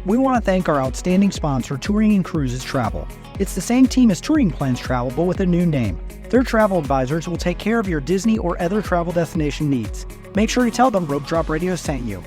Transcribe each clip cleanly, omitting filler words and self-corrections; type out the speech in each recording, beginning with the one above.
We want to thank our outstanding sponsor, Touring & Cruises Travel. It's the same team as Touring Plans Travel, but with a new name. Their travel advisors will take care of your Disney or other travel destination needs. Make sure you tell them Rope Drop Radio sent you.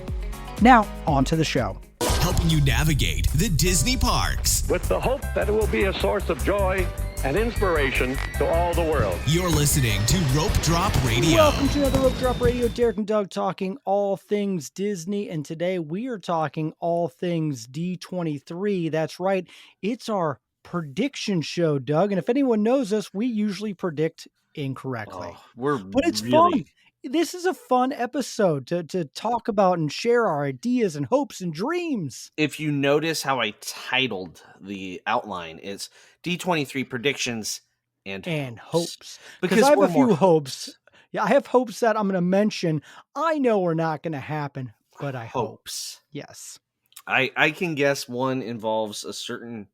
Now, on to the show. Helping you navigate the Disney parks. With the hope that it will be a source of joy and inspiration to all the world. You're listening to Rope Drop Radio. Welcome to another Rope Drop Radio. Derek and Doug talking all things Disney. And today we are talking all things D23. That's right. It's our prediction show, Doug. And if anyone knows us, we usually predict incorrectly. But it's fun. This is a fun episode to talk about and share our ideas and hopes and dreams. If you notice how I titled the outline, it's D23 Predictions and Hopes. Because I have a few hopes. Yeah, I have hopes that I'm going to mention. I know are not going to happen, but I hope. Yes. I can guess one involves a certain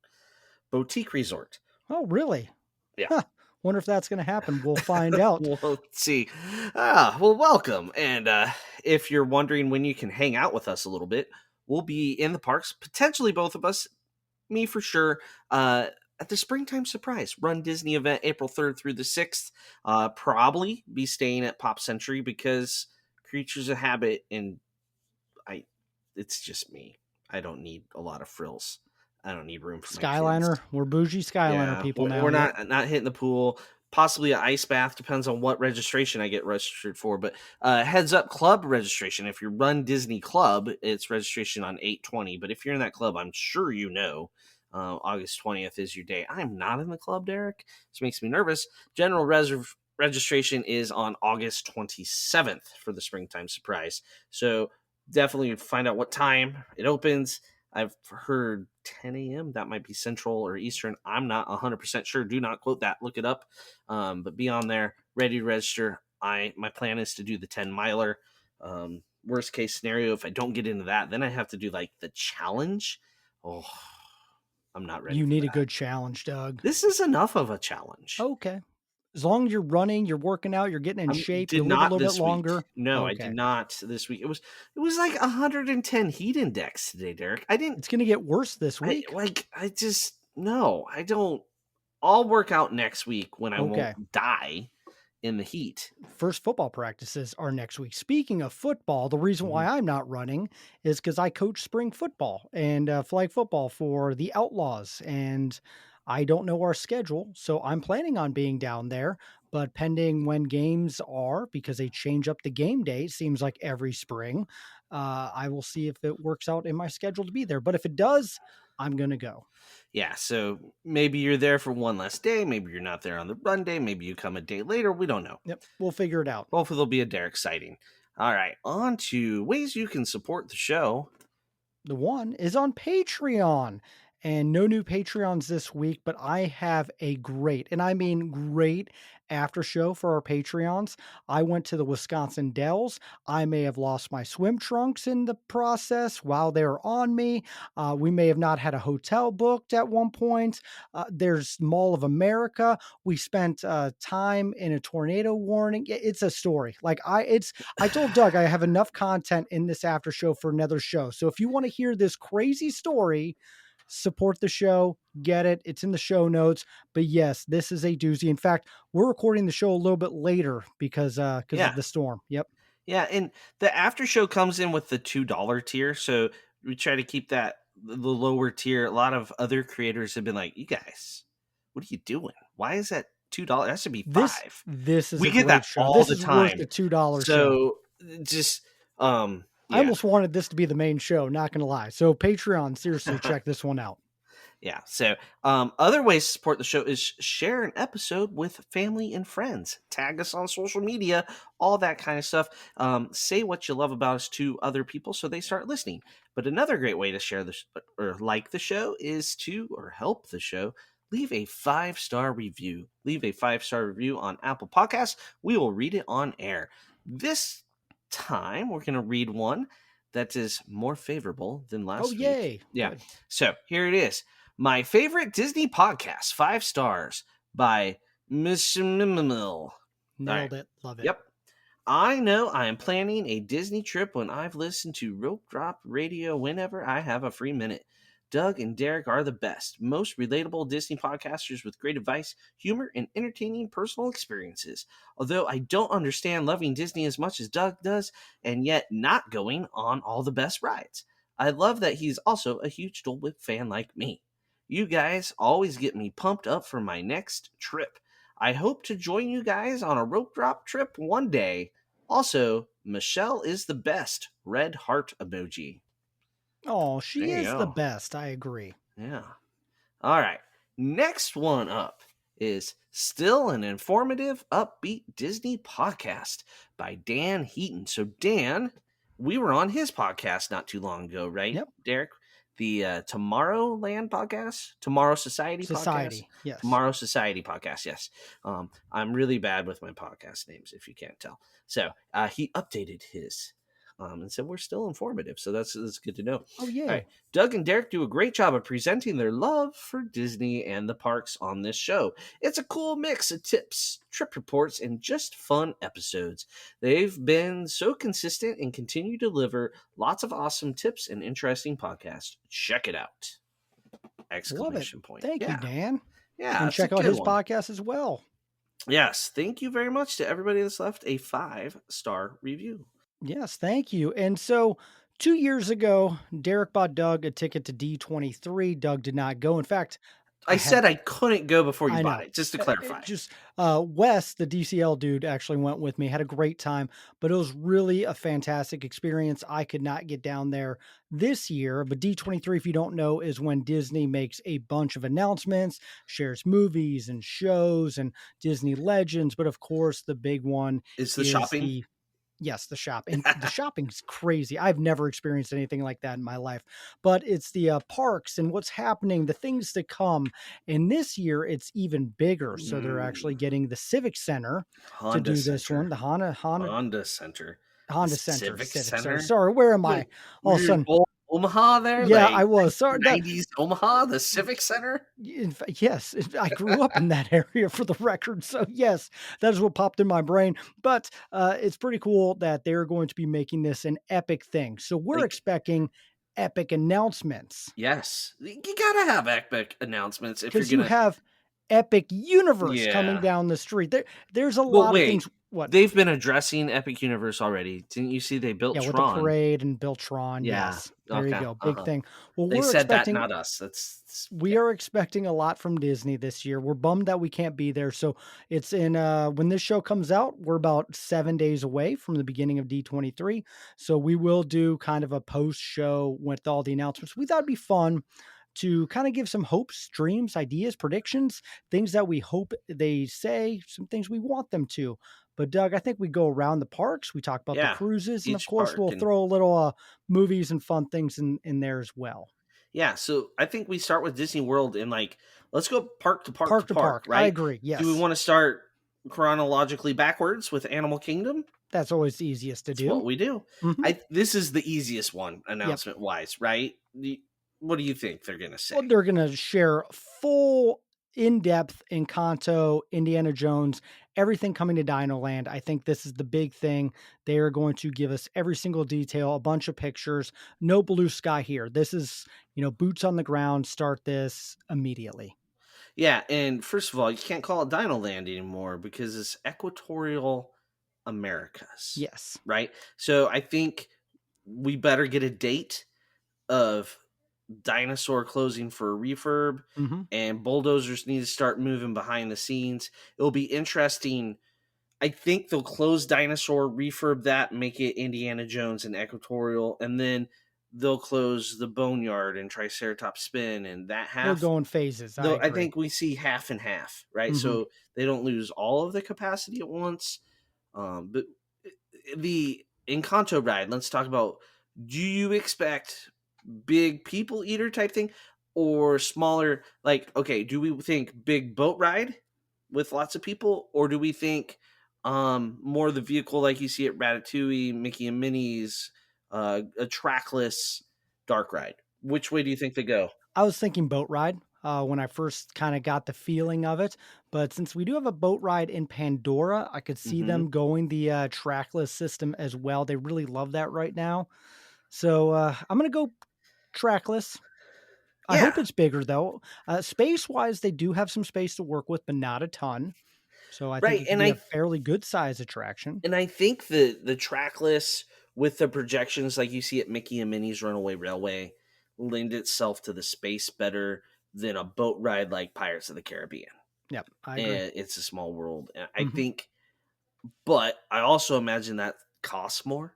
boutique resort. Oh, really? Yeah. Huh. Wonder if that's going to happen. We'll find out. We'll see. Well, welcome. And if you're wondering when you can hang out with us a little bit, we'll be in the parks, potentially both of us, me for sure, at the Springtime Surprise Run Disney event, April 3rd through the 6th. Probably be staying at Pop Century because Creatures of Habit, and it's just me. I don't need a lot of frills. I don't need room for Skyliner. my kids. We're bougie Skyliner people now. We're not hitting the pool. Possibly an ice bath. Depends on what registration I get registered for. But heads up, club registration. If you run Disney Club, it's registration on 8/20. But if you're in that club, I'm sure you know August 20th is your day. I'm not in the club, Derek. This makes me nervous. General registration is on August 27th for the Springtime Surprise. So definitely find out what time it opens. I've heard 10 a.m. That might be Central or Eastern. I'm not 100% sure. Do not quote that. Look it up. But be on there, ready to register. My plan is to do the 10-miler. Worst case scenario, if I don't get into that, then I have to do like the challenge. Oh, I'm not ready. You need a good challenge, Doug. This is enough of a challenge. Okay. As long as you're running, you're working out, you're getting in shape, you live a little bit longer. No, okay. I did not this week. It was like 110 heat index today, Derek. It's going to get worse this week. I don't. I'll work out next week when I won't die in the heat. First football practices are next week. Speaking of football, the reason why I'm not running is because I coach spring football and flag football for the Outlaws, and I don't know our schedule, so I'm planning on being down there, but pending when games are, because they change up the game day, seems like every spring, I will see if it works out in my schedule to be there. But if it does, I'm going to go. Yeah, so maybe you're there for one less day. Maybe you're not there on the run day. Maybe you come a day later. We don't know. Yep, we'll figure it out. Hopefully there'll be a Derek sighting. All right, on to ways you can support the show. The one is on Patreon. And no new Patreons this week, but I have a great, and I mean great, after show for our Patreons. I went to the Wisconsin Dells. I may have lost my swim trunks in the process while they were on me. We may have not had a hotel booked at one point. There's Mall of America. We spent time in a tornado warning. It's a story. I told Doug I have enough content in this after show for another show. So if you want to hear this crazy story, support the show, get it. It's in the show notes. But yes, this is a doozy. In fact, we're recording the show a little bit later because of the storm. Yep. Yeah, and the after show comes in with the $2 tier. So we try to keep that the lower tier. A lot of other creators have been like, you guys, what are you doing? Why is that $2? That should be $5. This is we a get great that show. all this the is time. Worth the $2 so show. Just I almost wanted this to be the main show, not going to lie. So Patreon, seriously, check this one out. Yeah. So other ways to support the show is share an episode with family and friends. Tag us on social media, all that kind of stuff. Say what you love about us to other people so they start listening. But another great way to share this or like the show is to help the show. Leave a 5-star review. Leave a 5-star review on Apple Podcasts. We will read it on air. This time we're going to read one that is more favorable than last week. Yay. Yeah. Good. So here it is. My favorite Disney podcast, 5 stars by Miss Mimimil. Nailed it. Love it. Yep. I know I am planning a Disney trip when I've listened to Rope Drop Radio whenever I have a free minute. Doug and Derek are the best, most relatable Disney podcasters with great advice, humor, and entertaining personal experiences. Although I don't understand loving Disney as much as Doug does, and yet not going on all the best rides. I love that he's also a huge Dole Whip fan like me. You guys always get me pumped up for my next trip. I hope to join you guys on a rope drop trip one day. Also, Michelle is the best. Red heart emoji. Oh, There she you is the go. best. I agree. Yeah. All right. Next one up is still an informative, upbeat Disney podcast by Dan Heaton. So, Dan, we were on his podcast not too long ago, right, Yep. Derek? The Tomorrowland podcast, Tomorrow Society podcast, Society. Yes. Tomorrow Society podcast. Yes, I'm really bad with my podcast names, if you can't tell. So he updated his and said we're still informative. So that's good to know. Oh, All right, yay. Doug and Derek do a great job of presenting their love for Disney and the parks on this show. It's a cool mix of tips, trip reports, and just fun episodes. They've been so consistent and continue to deliver lots of awesome tips and interesting podcasts. Check it out! Love it. Exclamation point. Thank you, Yeah. Dan. Yeah, And it's a check out good his one. podcast as well. Yes, thank you very much to everybody that's left a 5-star review. Yes, thank you. And so 2 years ago, Derek bought Doug a ticket to D23. Doug did not go. In fact, I I had said I couldn't go before you I bought know. it, just to clarify. Wes, the DCL dude, actually went with me. Had a great time, but it was really a fantastic experience. I could not get down there this year. But D23, if you don't know, is when Disney makes a bunch of announcements, shares movies and shows and Disney legends. But of course, the big one Is the is shopping? the Yes, the shopping. The shopping's crazy. I've never experienced anything like that in my life, but it's the parks and what's happening, the things to come. And this year it's even bigger. So they're actually getting the Civic Center to Honda do this one. Center. The Honda Center. The Honda Center, Civic Civic. Sorry, Center? sorry. Where am What, I? All were of a you in sudden, Omaha there? yeah, Like I was. Sorry, that 90s Omaha, the Civic Center? In fact, yes, I grew up in that area for the record. So yes, that is what popped in my brain. But it's pretty cool that they're going to be making this an epic thing. So we're Like, expecting epic announcements yes. You gotta have epic announcements if you're because you gonna. have epic universe coming Yeah. down the street. There's a Well, lot of wait. things. What? They've been addressing Epic Universe already. Didn't you see they built Yeah, with the Tron? parade and Beltron. Yeah. Yes, there you Okay. go. Big thing. Well, They we're said that, expecting not us. That's we yeah. are expecting a lot from Disney this year. We're bummed that we can't be there. So it's in when this show comes out, we're about 7 days away from the beginning of D23. So we will do kind of a post show with all the announcements. We thought it'd be fun to kind of give some hopes, dreams, ideas, predictions, things that we hope they say, some things we want them to. But Doug, I think we go around the parks. We talk about the Yeah. cruises, and of Each course, park we'll and throw a little movies and fun things in there as well. yeah, so I think we start with Disney World and like let's go park to park Park to to park, park. I right? agree. Do we Yes. want to start chronologically backwards with Animal Kingdom? That's always the easiest to That's what do. we do. Mhm. This is the easiest one Yep. announcement wise, right? What do you think they're gonna say? Well, they're going to share full in-depth Encanto, Indiana Jones, everything coming to Dino Land. I think this is the big thing. They are going to give us every single detail, a bunch of pictures, no blue sky here. This is, boots on the ground, start this immediately. Yeah, and first of all, you can't call it Dino Land anymore because it's Equatorial Americas, Yes. right? So I think we better get a date of dinosaur closing for a refurb Mhm. and bulldozers need to start moving behind the scenes. It'll be interesting. I think they'll close dinosaur, refurb that, make it Indiana Jones and Equatorial, and then they'll close the Boneyard and Triceratops Spin and that They'll half. go in phases. I Though I agree. think we see half and half, right? Mhm. So they don't lose all of the capacity at once. But the Encanto ride, let's talk about, do you expect big people eater type thing or smaller, like, okay, do we think big boat ride with lots of people, or do we think more the vehicle like you see at Ratatouille, Mickey and Minnie's, a trackless dark ride? Which way do you think they go? I was thinking boat ride. when I first kind of got the feeling of it. But since we do have a boat ride in Pandora, I could see Hmm. them going the trackless system as well. They really love that right now. So I'm going to go trackless. I hope Yeah, it's bigger though. Space wise, they do have some space to work with, but not a ton. So I think right. it could be a fairly good size attraction. And I think the trackless with the projections like you see at Mickey and Minnie's Runaway Railway lend itself to the space better than a boat ride like Pirates of the Caribbean. Yep, I agree. And it's a small world. And I Hmm. think, but I also imagine that costs more,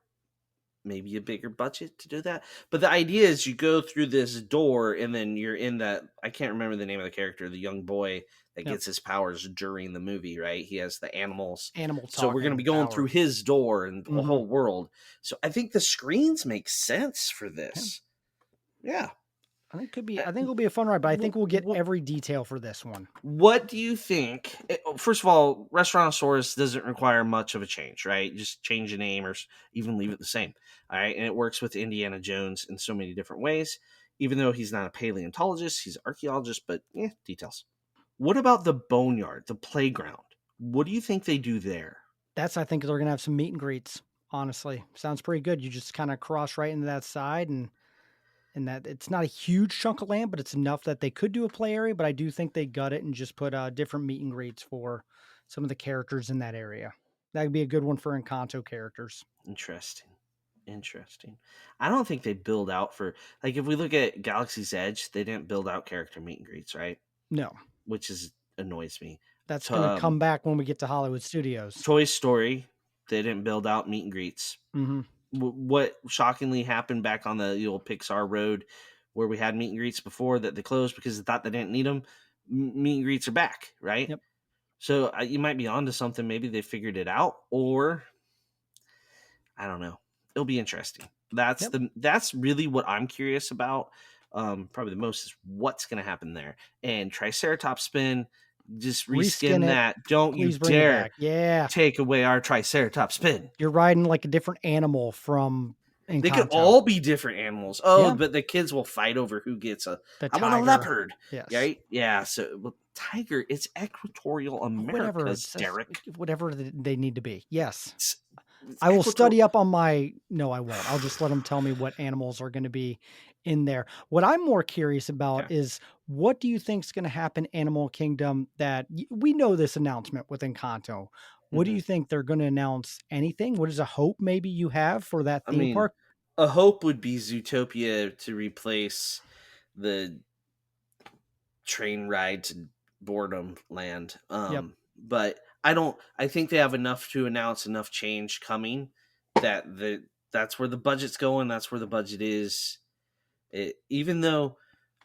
maybe a bigger budget to do that. But the idea is you go through this door and then you're in that. I can't remember the name of the character, the young boy that Yep. gets his powers during the movie, right? He has the animals. Animal So we're going to be talking going through power. his door and the Hmm. whole world. So I think the screens make sense for Yeah, this. Yeah. I think could be. Uh, I think it'll be a fun ride, but I think wh- we'll get wh- every detail for this one. What do you think? First of all, Restaurantosaurus doesn't require much of a change, right? Just change the name or even leave it the same. All right. And it works with Indiana Jones in so many different ways. Even though he's not a paleontologist, he's an archaeologist, but yeah, details. What about the boneyard, the playground? What do you think they do there? That's I think they're gonna have some meet and greets. Honestly, sounds pretty good. You just kind of cross right into that side, and that it's not a huge chunk of land, but it's enough that they could do a play area. But I do think they gut it and just put different meet and greets for some of the characters in that area. That would be a good one for Encanto characters. Interesting. Interesting. I don't think they build out for, like, if we look at Galaxy's Edge, they didn't build out character meet and greets, right? No, Which is annoys me. that's To, going to come back when we get to Hollywood Studios. Toy Story, they didn't build out meet and greets. Hmm. What shockingly happened back on the old Pixar road where we had meet and greets before that they closed because they thought they didn't need them. Meet and greets are back, right? Yep. So you might be onto something. Maybe they figured it out, or I don't know. It'll be interesting. Yep. That's really what I'm curious about. Probably the most is what's going to happen there. And Triceratops spin, just Reskin reskin it. that. Don't you Please bring it dare back. Yeah. take away our Triceratops spin. You're riding like a different animal from They could Encanto. all be different animals. Oh, Yeah. but the kids will fight over who gets a. The I want a tiger. leopard, Yes. right? Yeah. So well, tiger, it's equatorial Whatever. America, It's Derek. whatever they need to be. Yes. It's I will equatorial. study up on my no, I won't. I'll just let them tell me what animals are going to be in there. What I'm more curious about Okay. is what do you think is going to happen Animal Kingdom that we know this announcement with Encanto. What do Hmm. you think they're going to announce anything? What is a hope maybe you have for that I theme mean, park? a hope would be Zootopia to replace the train ride to boredom land. Yep. But I don't. I think they have enough to announce enough change coming that that's where the budget's going. That's where the budget is. Even though,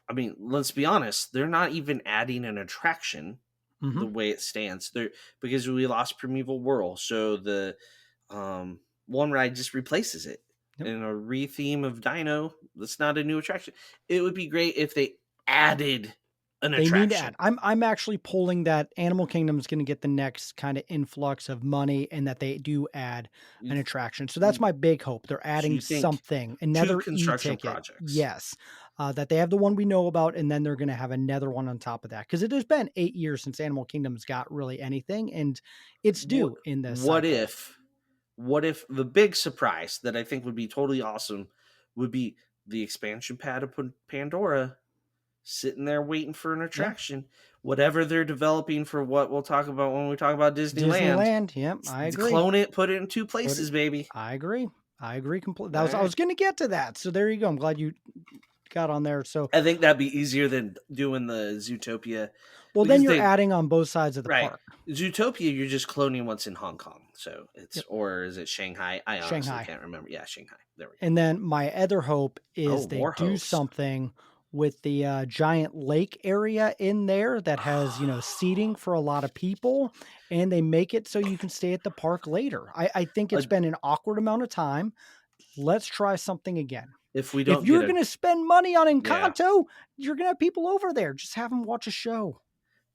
I mean, let's be honest, they're not even adding an attraction Mhm. the way it stands. They're because we lost Primeval Whirl, so the one ride just replaces it. Yep. In a retheme of Dino, that's not a new attraction. It would be great if they added an They need to add. attraction. I'm actually pulling that Animal Kingdom is going to get the next kind of influx of money and that they do add You, an attraction. So that's my big hope. They're so adding you think something, two another construction e-ticket. projects? Yes. That they have the one we know about, and then they're going to have another one on top of that. Because it has been 8 years since Animal Kingdom's got really anything, and it's What due in this what cycle. if what if the big surprise that I think would be totally awesome would be the expansion pad of Pandora sitting there waiting for an Yeah. attraction. Whatever they're developing for what we'll talk about when we talk about Disneyland, Disneyland. Yep. I agree. clone it, put it in two Put it, places, baby. I agree. I agree completely. All I right. was going to get to that. So there you go. I'm glad you got on there. So I think that'd be easier than doing the Zootopia well, then because you're they adding on both sides of the right park. Zootopia. You're just cloning what's in Hong Kong, so it's Yep. or is it Shanghai? I honestly Shanghai. can't remember. Yeah, Shanghai. There we go. And then my other hope Oh, is they more do hopes. something with the giant lake area in there that has, seating for a lot of people and they make it so you can stay at the park later. I think it's Uh, been an awkward amount of time. Let's try something again. if we If don't get you're a going to spend money on yeah, Encanto, you're going to have people over there. Just have them watch a show.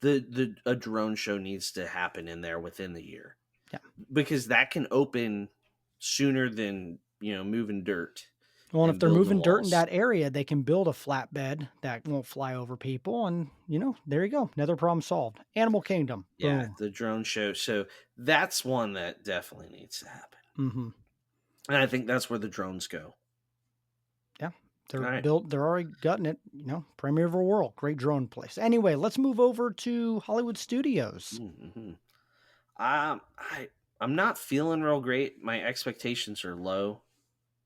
the a drone show needs to happen in there within the year Yeah. because that can open sooner than moving dirt. Well, and if and they're build the moving dirt in walls. that area, they can build a flatbed that won't fly over people, and there you go, another problem solved. Animal Kingdom, Yeah, boom. the drone show. So that's one that definitely needs to happen. Hmm. And I think that's where the drones go. Yeah, All they're right. built. They're already gutting it. Premier of the world, great drone place. Anyway, let's move over to Hollywood Studios. Mm-hmm. Um, I I'm not feeling real great. My expectations are low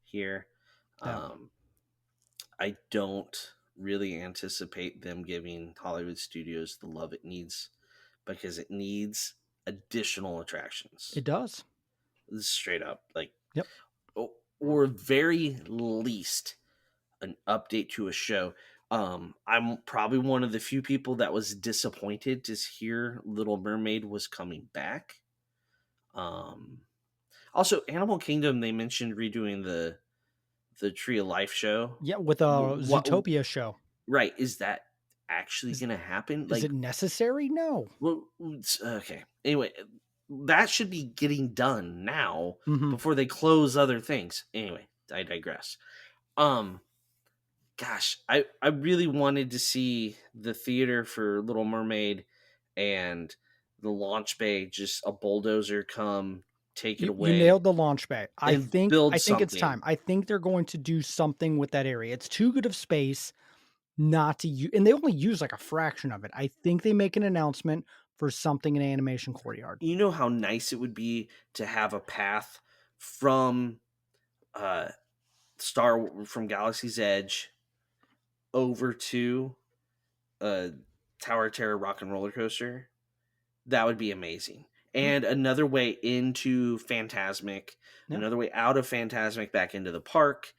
here. Yeah, Um, I don't really anticipate them giving Hollywood Studios the love it needs because it needs additional attractions. it does. This is straight up like, Yep. or very least an update to a show. I'm probably one of the few people that was disappointed to hear Little Mermaid was coming back. Um, Also, Animal Kingdom, they mentioned redoing the Tree of Life show. Yeah, with a What? Zootopia show. Right? Is that actually Is going to happen? is it Like, necessary? No. well, okay. Anyway, that should be getting done now Hmm. before they close other things. Anyway, I digress. Um, Gosh, I really wanted to see the theater for Little Mermaid and the launch bay, just a bulldozer come take it You away nailed the launch pad. I and think build I think it's time. something. I think they're going to do something with that area. It's too good of space not to use, and they only use like a fraction of it. I think they make an announcement for something in animation courtyard. You know how nice it would be to have a path from uh from Galaxy's Edge over to uh Tower of Terror Rock and Roller Coaster. That would be amazing. Mm, And another way into Phantasmic, yeah. another way out of Phantasmic back into the park.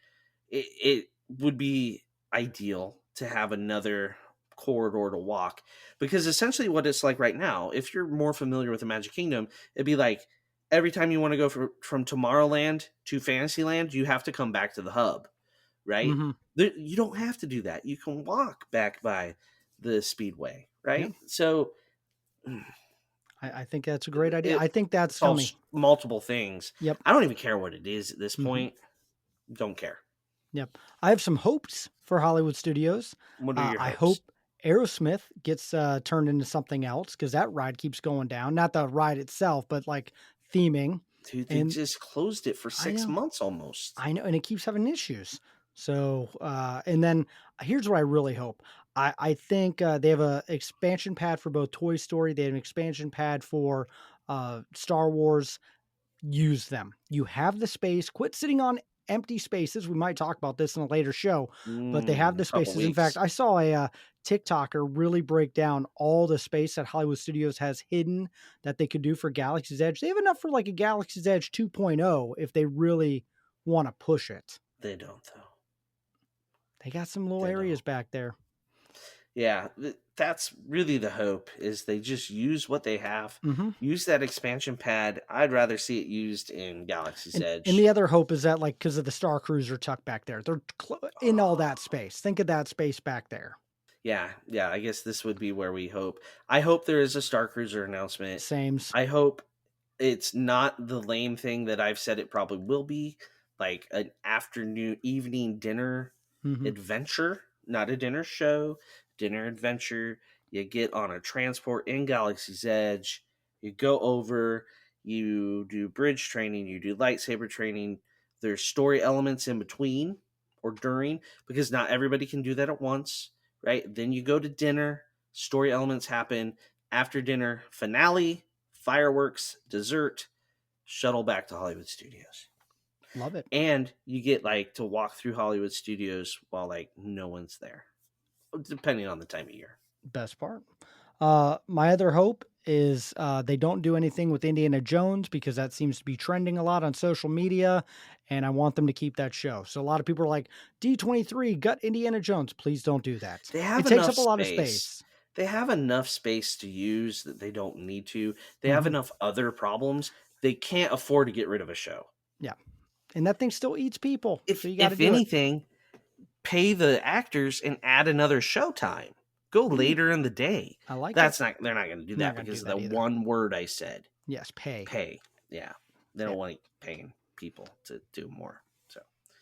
It would be ideal to have another corridor to walk because essentially what it's like right now, if you're more familiar with the Magic Kingdom, it'd be like every time you want to go from Tomorrowland to Fantasyland, you have to come back to the hub, right? Hmm. You don't have to do that. You can walk back by the Speedway, Yeah. right? So I think that's a great idea. it I think that's coming. solves multiple things. Yep. I don't even care what it is at this Hmm. point. Don't care. Yep. I have some hopes for Hollywood Studios. What are your I hopes? hope Aerosmith gets turned into something else because that ride keeps going down. Not the ride itself, but like theming. Dude, they And just closed it for I six know, months almost. I know, and it keeps having issues. So, and then here's what I really hope. I think they have a expansion pad for both Toy Story. They have an expansion pad for Star Wars. Use them. You have the space. Quit sitting on empty spaces. We might talk about this in a later show, but they have A the couple spaces. In fact, weeks. I saw a TikToker really break down all the space that Hollywood Studios has hidden that they could do for Galaxy's Edge. They have enough for like a Galaxy's Edge 2.0 if they really want to push it. They don't though. They got some little They areas don't. back there. Yeah, that's really the hope is they just use what they have. Hmm. Use that expansion pad. I'd rather see it used in Galaxy's And the Edge. other hope is that, like, because of the Star Cruiser tucked back there, they're in all that Oh, space. Think of that space back there. yeah. I guess this would be where we hope. I hope there is a Star Cruiser announcement. Sames. I hope it's not the lame thing that I've said it probably will be, like an afternoon, evening dinner Hmm. adventure, not a dinner show, dinner adventure. You get on a transport in Galaxy's Edge, you go over, you do bridge training, you do lightsaber training. There's story elements in between or during because not everybody can do that at once, right? Then you go to dinner, story elements happen. After dinner, finale, fireworks, dessert, shuttle back to Hollywood Studios. Love it. And you get like to walk through Hollywood Studios while like no one's there, depending on the time of year. Best part. My other hope is they don't do anything with Indiana Jones because that seems to be trending a lot on social media, and I want them to keep that show. So a lot of people are like, D23, gut Indiana Jones. Please don't do that. They It have takes enough up a lot of space. space. They have enough space to use that they don't need to. They have Hmm. enough other problems. They can't afford to get rid of a show. Yeah. And that thing still eats people. So If you got to if do it. anything, pay the actors and add another show time. Go Ooh, later in the day. I like it. That's not They're not going to do Not that going to because do of that the either. one word I said. Yes, pay. Pay. Yeah. They Yeah. don't want paying people to do more. So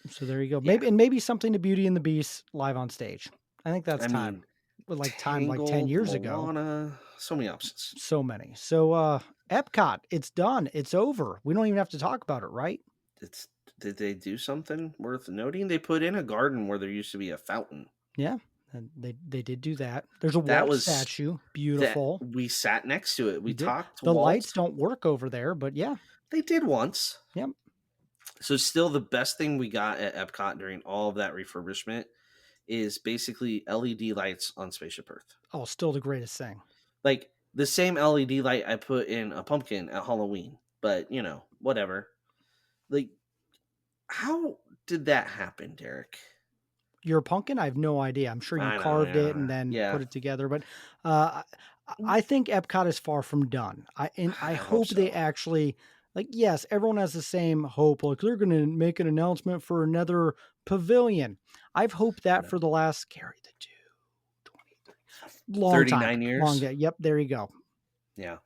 So there you go. Yeah. Maybe something to Beauty and the Beast live on stage. I think that's I time. mean, With like time like 10 Tangled, years ago. Moana, so many options. So many. So Epcot, it's done. It's over. We don't even have to talk about it, right? It's Did they do something worth noting? They put in a garden where there used to be a fountain. Yeah. And they did do that. There's a That Walt was statue. that Beautiful. we sat next to it. We We did. talked to The Walt. lights don't work over there, but yeah. They did once. Yep. So still the best thing we got at Epcot during all of that refurbishment is basically LED lights on Spaceship Earth. Oh, still the greatest thing. Like the same LED light I put in a pumpkin at Halloween, but whatever. Like, how did that happen, Derek? Your pumpkin, I have no idea. I'm sure you I know, carved it yeah, and then yeah. put it together, but uh, I think Epcot is far from done. I I hope hope they so. actually like yes, everyone has the same hope. Like they're going to make an announcement for another pavilion. I've hoped that No. for the last carry the 2 long time. 39 Long years. day. Yep, there you go. Yeah,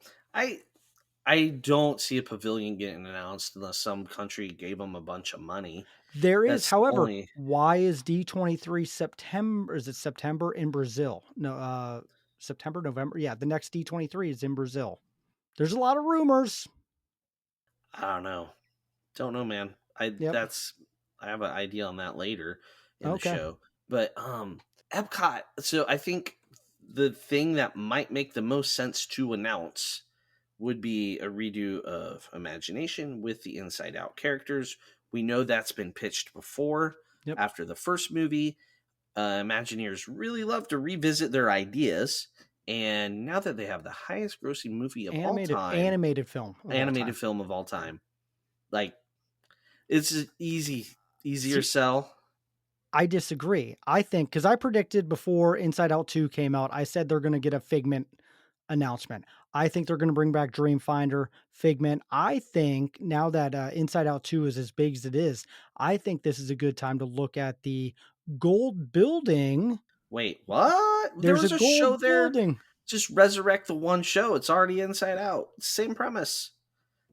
I don't see a pavilion getting announced unless some country gave them a bunch of money. There is, That's the however, only. why is D23 September? Is it September in Brazil? No, September, November. Yeah, the next D23 is in Brazil. There's a lot of rumors. I don't know. Don't know, man. Yep. I have an idea on that later in the Okay. show. But Epcot, so I think the thing that might make the most sense to announce would be a redo of Imagination with the Inside Out characters. We know that's been pitched before Yep. after the first movie. Imagineers really love to revisit their ideas. And now that they have the highest grossing movie of all time, Animated film of all animated time. film of all time, like it's an easier See, sell. I disagree. I think because I predicted before Inside Out 2 came out, I said they're going to get a Figment announcement. I think they're going to bring back Dreamfinder, Figment. I think now that Inside Out 2 is as big as it is, I think this is a good time to look at the gold building. Wait, what? There There's a was a show gold there. building. Just resurrect the one show. It's already Inside Out. Same premise.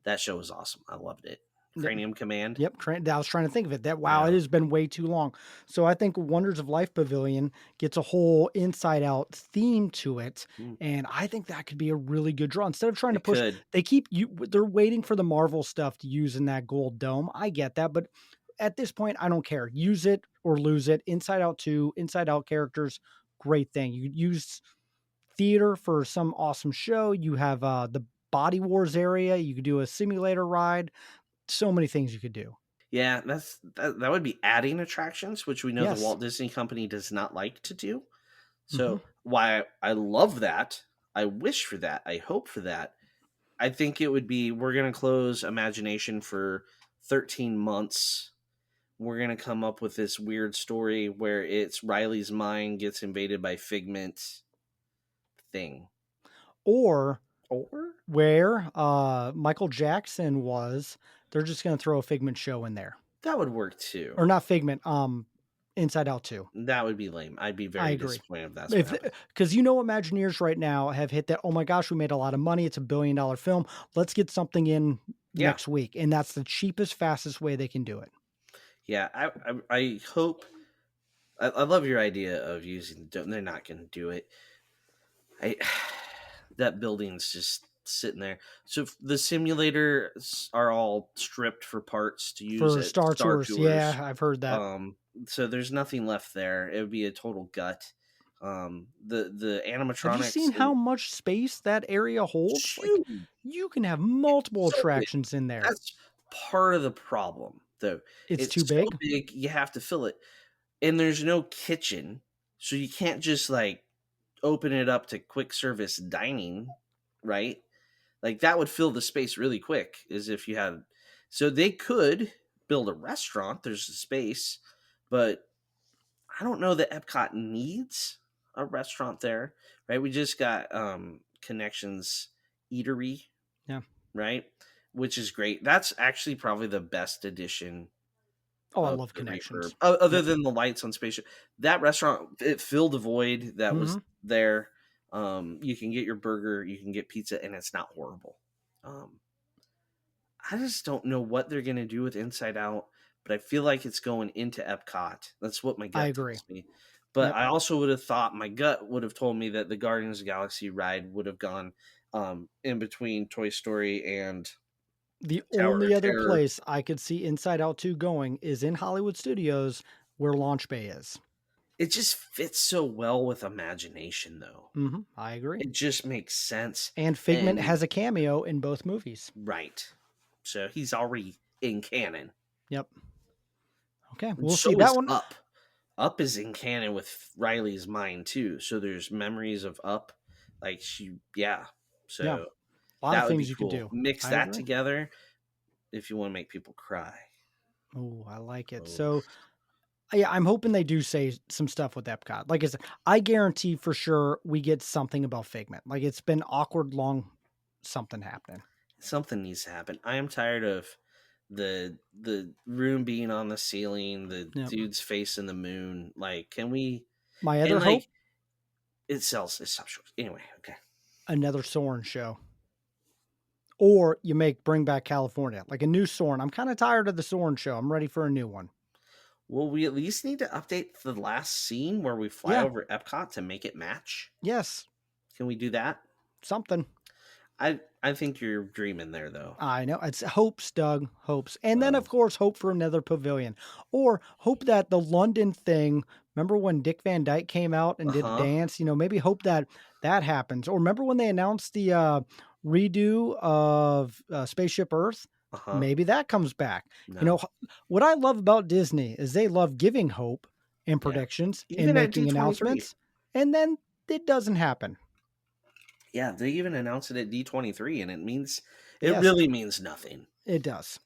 That show was awesome. I loved it. Cranium Command. Yep, I was trying to think of it. That wow, it Yeah. has been way too long. So I think Wonders of Life Pavilion gets a whole inside out theme to it, Mm, and I think that could be a really good draw. Instead of trying to it push, could. they're waiting for the Marvel stuff to use in that gold dome. I get that, but at this point, I don't care. Use it or lose it. Inside Out 2, Inside Out characters, great thing. You could use theater for some awesome show. You have the Body Wars area. You could do a simulator ride. So many things you could do. Yeah, that would be adding attractions, which we know the Yes. Walt Disney Company does not like to do. Hmm. So why I love that, I wish for that, I hope for that. I think it would be we're gonna close Imagination for 13 months. We're gonna come up with this weird story where it's Riley's mind gets invaded by Figment thing. Or Or where Michael Jackson was, they're just going to throw a Figment show in there. that would work too. Or not Figment, Inside Out 2. That would be lame. I'd be I very agree. disappointed if that's what If happened. Because Imagineers right now have hit that, oh my gosh, we made a lot of money. It's $1 billion film. Let's get something in Yeah. next week. And that's the cheapest, fastest way they can do it. Yeah. I hope I love your idea of using the dome. They're not gonna do it. I that building's just sitting there. So if the simulators are all stripped for parts to use For at Star Star Tours. Tours. Yeah, I've heard that. So there's nothing left there. It would be a total gut. The Have you animatronics seen how much space that area holds? Like, huge. you can have multiple So big. attractions in there. That's part of the problem, though. It's too It's so big. big you have to fill it, and there's no kitchen, so you can't just like open it up to quick service dining, right? Like that would fill the space really quick as if you had. So they could build a restaurant. There's a space, but I don't know that Epcot needs a restaurant there, right? We just got Connections Eatery, Yeah. right? Which is great. That's actually probably the best addition Oh, I of love the refurb, Connections. other Yep. than the lights on Spaceship. That restaurant, it filled a void that was Hmm. there. You can get your burger, you can get pizza, and it's not horrible. I just don't know what they're gonna do with Inside Out. but I feel like it's going into Epcot. That's what my I gut agree. tells me. But Yep. I also would have thought my gut would have told me that the Guardians of the Galaxy ride would have gone in between Toy Story and The Tower only of other Terror. place I could see Inside Out 2 going is in Hollywood Studios where Launch Bay is. It just fits so well with imagination, though. I agree. It just makes sense. And Figment And has a cameo in both movies. right. So he's already in canon. Yep. Okay, And we'll see so that is one. Up. Up is in canon with Riley's mind too. So there's memories of Up. Like yeah. Yeah, So a lot of that would be things you could cool. do. Mix I that agree. together if you want to make people cry. Oh, I like it. Oh, So, yeah, I'm hoping they do say some stuff with Epcot. Like I said, I guarantee for sure we get something about Figment. Like it's been awkward long something happening. something needs to happen. I am tired of the room being on the ceiling, the Yep. dude's face in the moon. Like, can we? My And other hope, like, it sells. It sells. Anyway, okay. another Soren show. Or you bring back California, like a new Soren. I'm kind of tired of the Soren show. I'm ready for a new one. Well, we at least need to update the last scene where we fly Yeah. over Epcot to make it match. Yes. Can we do that? Something. I think you're dreaming there, though. I know. It's hopes, Doug. Hopes. And then, Well, of course, hope for another pavilion. Or hope that the London thing, remember when Dick Van Dyke came out and did a uh-huh, dance? Maybe hope that that happens. Or remember when they announced the redo of Spaceship Earth? uh-huh. Maybe that comes back. No, What I love about Disney is they love giving hope and yeah. predictions and Even at making D23. announcements. And then it doesn't happen. Yeah, they even announced it at D23, and it Yes, really means nothing. it does.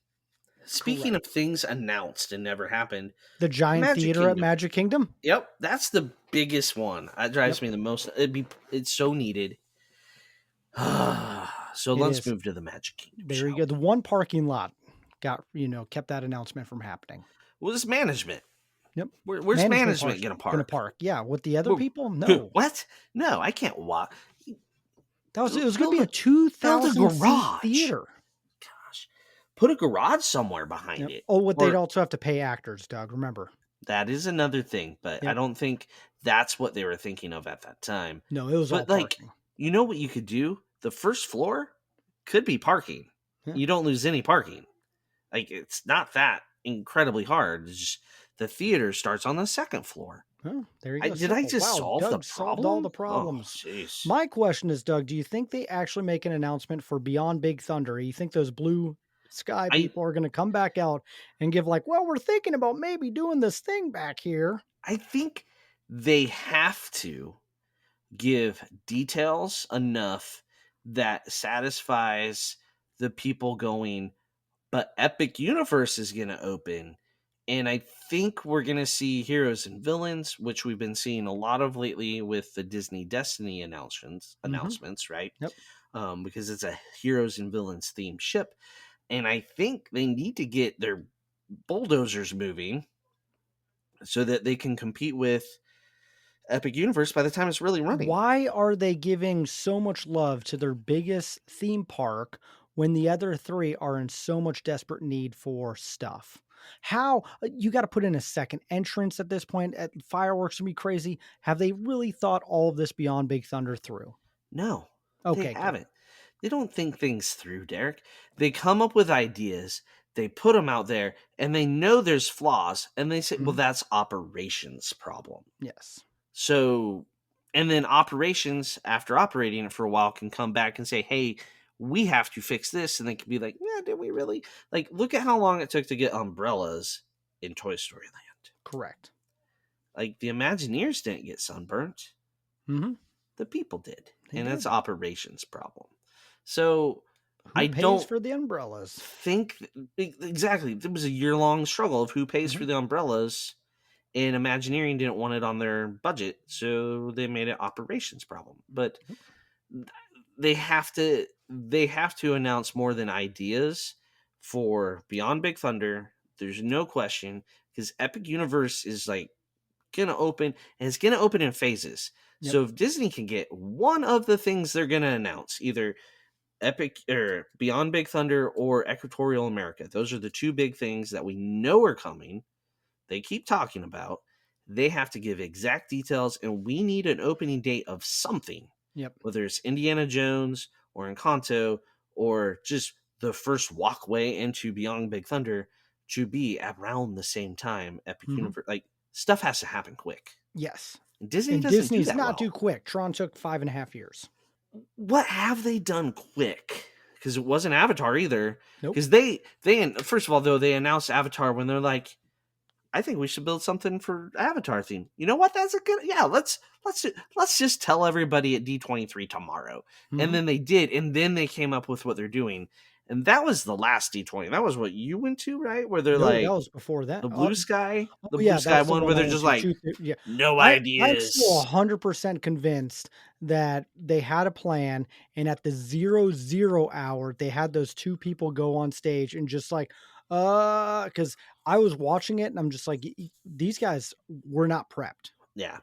Speaking Correct. of things announced and never happened, The giant Magic theater at Kingdom. Magic Kingdom. Yep, that's the biggest one. That drives Yep, me the most. It's so needed. So it let's is. move to the Magic Kingdom, There you shall go. we? The one parking lot kept that announcement from happening. Well, this management. Yep. Where's management gonna Gonna park? park. Yeah, with the other Wh- people? No. What? No, I can't walk. It was gonna be a Build a 2,000 seat garage. theater. Gosh, put a garage somewhere behind Yep. it. Oh, what they'd Or also have to pay actors, Doug. Remember. that is another thing, but I Yep. don't think that's what they were thinking of at that time. No, it was all But like, parking. you know what you could do? The first floor could be parking. Yeah. You don't lose any parking. Like, it's not that incredibly hard. It's just the theater starts on the second floor. Oh, there you go. Did I Simple. just Wow, solve Doug the solved all the problem? Oh, problems. jeez. My question is, Doug, do you think they actually make an announcement for Beyond Big Thunder? You think those blue sky I people are going to come back out and give well, we're thinking about maybe doing this thing back here? I think they have to give details enough that satisfies the people going, but Epic Universe is going to open. And I think we're going to see heroes and villains, which we've been seeing a lot of lately with the Disney Destiny announcements, right? Yep. Because it's a heroes and villains themed ship. And I think they need to get their bulldozers moving so that they can compete with Epic Universe by the time it's really running. Why are they giving so much love to their biggest theme park when the other three are in so much desperate need for stuff? How you got to put in a second entrance at this point? At fireworks would be crazy. Have they really thought all of this Beyond Big Thunder through? No, Okay, they good. haven't. They don't think things through, Derek. They come up with ideas, they put them out there, and they know there's flaws, and they say, well, Mhm. that's operations problem. Yes. So, and then operations, after operating it for a while, can come back and say, hey, we have to fix this. And they can be like, yeah, did we really? Like, look at how long it took to get umbrellas in Toy Story Land. Correct. Like, the Imagineers didn't get sunburnt. Mm-hmm. The people did. They And did. that's operations problem. So, Who I pays don't for the umbrellas? think exactly. There was a year-long struggle of who pays Mm-hmm. for the umbrellas. And Imagineering didn't want it on their budget, so they made it operations problem. But they have to announce more than ideas for Beyond Big Thunder. There's no question, because Epic Universe is like gonna open, and it's gonna open in phases. Yep. So if Disney can get one of the things they're gonna announce, either Epic or Beyond Big Thunder or Equatorial America. Those are the two big things that we know are coming. They keep talking about. They have to give exact details, and we need an opening date of something, Yep. whether it's Indiana Jones or Encanto or just the first walkway into Beyond Big Thunder to be around the same time. Epic Hmm. Universe, like stuff has to happen quick. Yes. Disney And doesn't do Disney's that not well. too quick. Tron took 5.5 years. What have they done quick? Because it wasn't Avatar either. Nope. Because they first of all though they announced Avatar when they're like, I think we should build something for Avatar theme. You know what? That's a good let's just tell everybody at D23 tomorrow. And Hmm. then they did, and then they came up with what they're doing. And that was the last D20. That was what you went to, right? Where they're No, that like was before that. the Oh, Blue yeah, Sky that's the one one where I they're went just to. like, Truth, yeah. no I'm still ideas. 100% convinced that they had a plan, and at the 00 hour, they had those two people go on stage and just like, because I was watching it and I'm just like, these guys were not prepped. Yeah.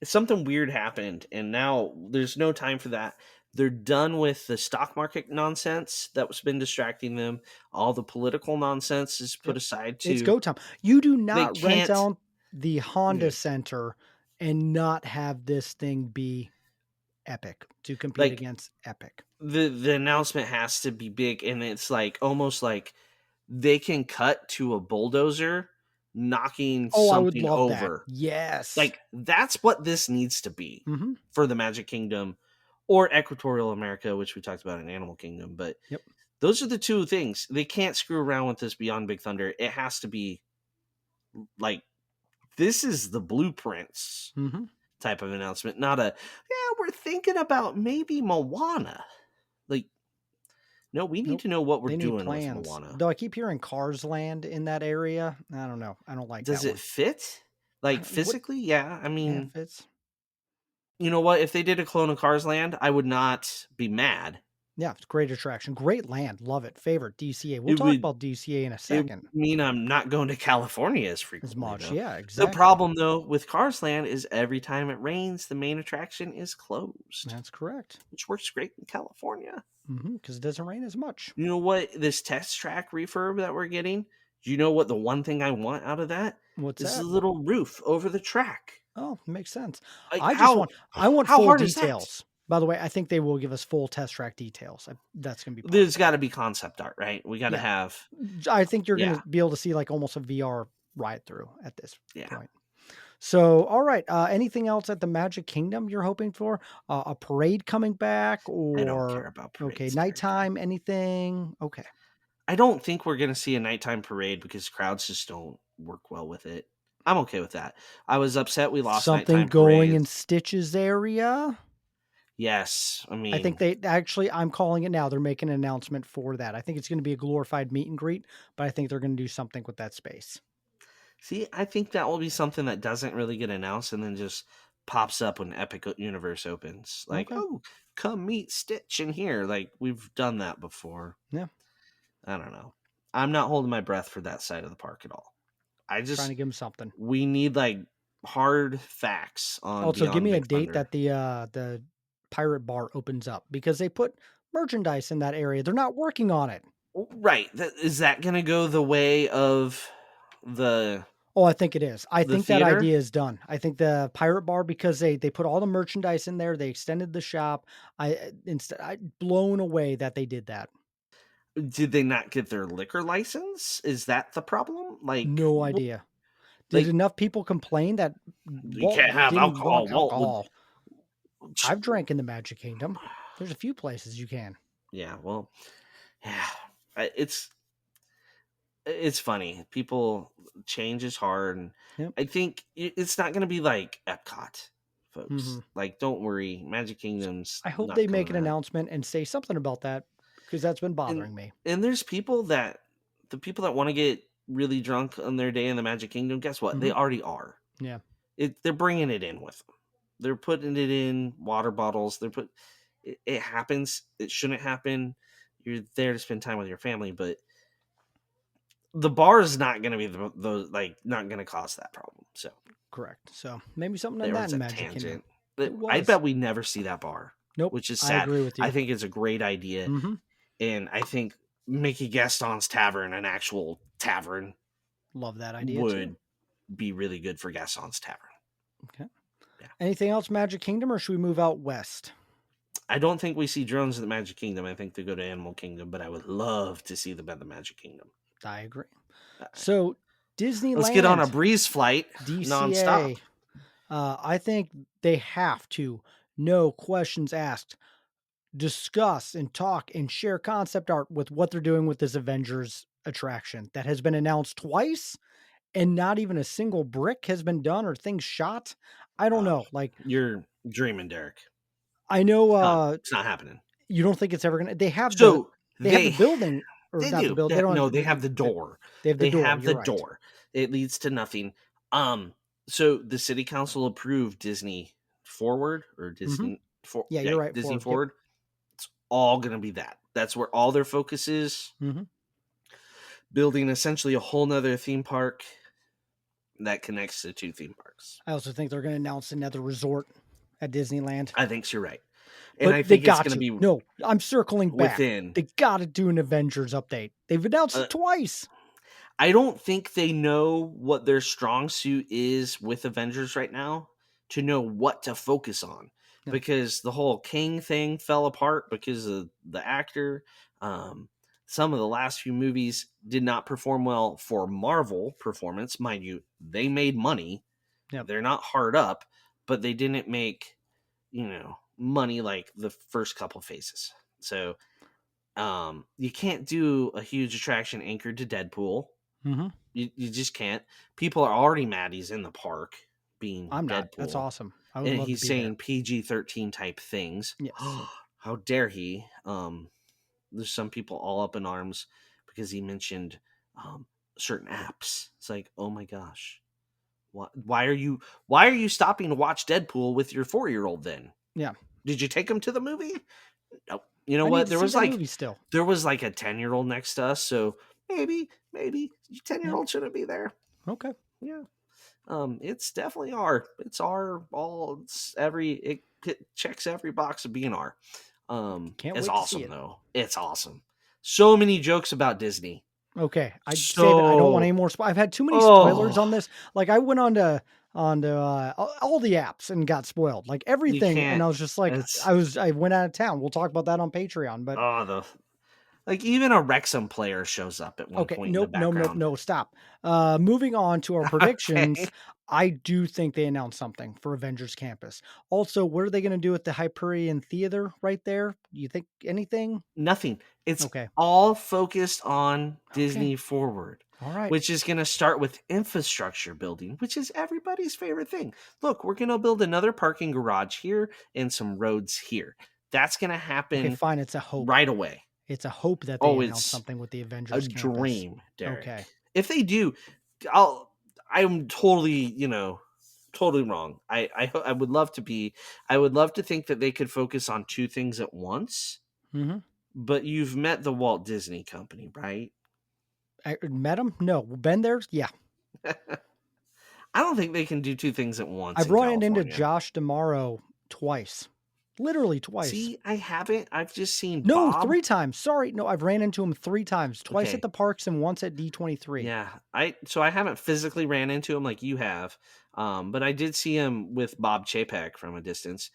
Something weird happened, and now there's no time for that. They're done with the stock market nonsense that was been distracting them. All the political nonsense is put Yep. aside It's too. go time. You do They not rent can't. out the Honda mm, Center and not have this thing be epic to compete like against Epic. the announcement has to be big, and it's like almost like they can cut to a bulldozer knocking Oh, I would something love that. over. Yes. Like that's what this needs to be Hmm. for the Magic Kingdom or Equatorial America, which we talked about in Animal Kingdom. But Yep. those are the two things. They can't screw around with this Beyond Big Thunder. It has to be like this is the blueprints Hmm. type of announcement, not a we're thinking about maybe Moana. Like, no, we need Nope. to know what we're They need doing with plans. Moana. Though I keep hearing Cars Land in that area. I don't know. I don't like Does that it one. fit? Like What? physically? Yeah. I Yeah, it mean, fits. you know what? If they did a clone of Cars Land, I would not be mad. Yeah, it's a great attraction. Great land. Love it. Favorite DCA. We'll It talk would about DCA in a it would second. mean I'm not going to California as As frequently much. though. Yeah, The exactly. problem though with Cars Land is every time it rains, the main attraction is closed, That's correct. which works great in California. Because it doesn't rain as much. You know what? This test track refurb that we're getting, do you know what the one thing I want out of that What's is the that? little roof over the track. Oh, makes sense. Like I just want I want how full hard is that? details. By the way, I think they will give us full test track details. That's going to be part of There's it. got to be concept art, right? We got to Yeah. have I think you're going yeah, to be able to see like almost a VR ride through at this yeah. point. So, all right. Anything else at the Magic Kingdom you're hoping for? A parade coming back I don't care or about okay, parades very much. nighttime, anything? Okay. I don't think we're going to see a nighttime parade because crowds just don't work well with it. I'm okay with that. I was upset we lost Something nighttime going in parades. Stitch's area? Yes, I I think mean, they actually, I'm calling it now. They're making an announcement for that. I think it's going to be a glorified meet and greet, but I think they're going to do something with that space. see, I think that will be something that doesn't really get announced and then just pops up when Epic Universe opens. Like, Okay. oh, come meet Stitch in here. Like, we've done that before. Yeah. I don't know. I'm not holding my breath for that side of the park at all. Trying to give them something. We need like hard facts on Also, give Beyond me a Big date Thunder. that the pirate bar opens up because they put merchandise in that area. They're not working on it. Right. Is that going to go the way of the Oh, I think it is. I the think that theater? idea is done. I think the pirate bar because they put all the merchandise in there. They extended the shop. I blown away that they did that. Did they not get their liquor license? Is that the problem? No idea. Did Like enough people complain that you Walt can't have didn't alcohol. want Walt would. alcohol? I've drank in the Magic Kingdom. There's a few places you can. Yeah. Well. Yeah. It's funny. People change is hard, and Yep. I think it's not going to be like Epcot, folks. Hmm. Like, don't worry, Magic Kingdom's I hope not they coming make to an that. announcement and say something about that because that's been And bothering me. there's people that the people that want to get really drunk on their day in the Magic Kingdom. Guess what? They Hmm. already are. Yeah. They're bringing it in with them. They're putting it in water bottles. It happens. It shouldn't happen. You're there to spend time with your family, but the bar is not going to be not going to cause that problem. So Correct. So maybe something in there that was in a Magic Kingdom. tangent. It I was. bet we never see that bar. Nope. which is I sad. agree with I you. think it's a great idea, Hmm. and I think Mickey Gaston's Tavern, an actual tavern, Love that idea too. would be really good for Gaston's Tavern. Okay. Yeah. Anything else, Magic Kingdom, or should we move out west? I don't think we see drones in the Magic Kingdom. I think they go to Animal Kingdom, but I would love to see them at the Magic Kingdom. I agree. Uh, So Let's get on a Disneyland, breeze flight nonstop. DCA. I think they have to, no questions asked, discuss and talk and share concept art with what they're doing with this Avengers attraction that has been announced twice and not even a single brick has been done or things shot. I don't Oh, know. Like, you're dreaming, Derek. I know It's not happening. you don't think it's ever gonna So they have the they building, or they not the do. build. They don't No, have they have the door. they have the They door. have You're the right. door. It leads to nothing. So the city council approved Disney Forward or Hmm. Disney for Yeah, yeah, you're right. Disney Forward. Yep. Forward. It's all gonna be that. That's where all their focus is. Hmm. Building essentially a whole nother theme park that connects the two theme parks. I also think they're going to announce another resort at Disneyland. I think you're right. And But I they think it's got gonna to. be No, I'm circling back. within They got to do an Avengers update. They've announced uh, it twice. I don't think they know what their strong suit is with Avengers right now to know what to focus on No. because the whole King thing fell apart because of the actor. Some of the last few movies did not perform well for Marvel performance. Mind you, they made money. Yep. They're not hard up, but they didn't make, money like the first couple phases. So you can't do a huge attraction anchored to Deadpool. Hmm. You just can't. People are already mad he's in the park being I'm not. That's Deadpool. awesome. I would And love to he's be there. saying PG-13 type things. Yes. How dare he? There's some people all up in arms because he mentioned certain apps. It's like, oh my gosh. Why are you stopping to watch Deadpool with your 4-year-old then? Yeah. Did you take him to the movie? Nope. You know I need what? to see that movie still. There was like a 10-year-old next to us, so maybe your 10-year-old Yeah. shouldn't be there. Okay. Yeah. It's definitely R. It's R all it checks every box of being R. Can't It's wait to see awesome it. though. It's awesome. So many jokes about Disney. Okay. I'd save it. I don't want any more. I've had too many spoilers on this. Like, I went on to all the apps and got spoiled, like You everything. And can't. I was just like, It's I went out of town. We'll talk about that on Patreon. But the like even a Wrexham player shows up at one okay, point in the nope, no, background. no, stop. Moving on to our predictions. Okay. I do think they announced something for Avengers Campus. Also, what are they going to do with the Hyperion Theater right there? You think anything? Nothing. It's Okay. all focused on Okay. Disney Forward, All right. which is going to start with infrastructure building, which is everybody's favorite thing. Look, we're going to build another parking garage here and some roads here. That's going to Okay, happen fine. It's a hope. right away. It's a hope that they Oh, announce it's something with the a Avengers Campus. dream, Derek. Okay. If they do, I'm totally, totally wrong. I would love to be. I would love to think that they could focus on two things at once. Mm-hmm. But you've met the Walt Disney Company, right? I met him? No. Been there? Yeah. I don't think they can do two things at once. I've in run into California. Josh D'Amaro twice. Literally twice. See, I haven't. I've just seen No, Bob. 3 times. Sorry. No, I've ran into him 3 times. Twice Okay. at the parks and once at D23. Yeah, I haven't physically ran into him like you have, but I did see him with Bob Chapek from a distance.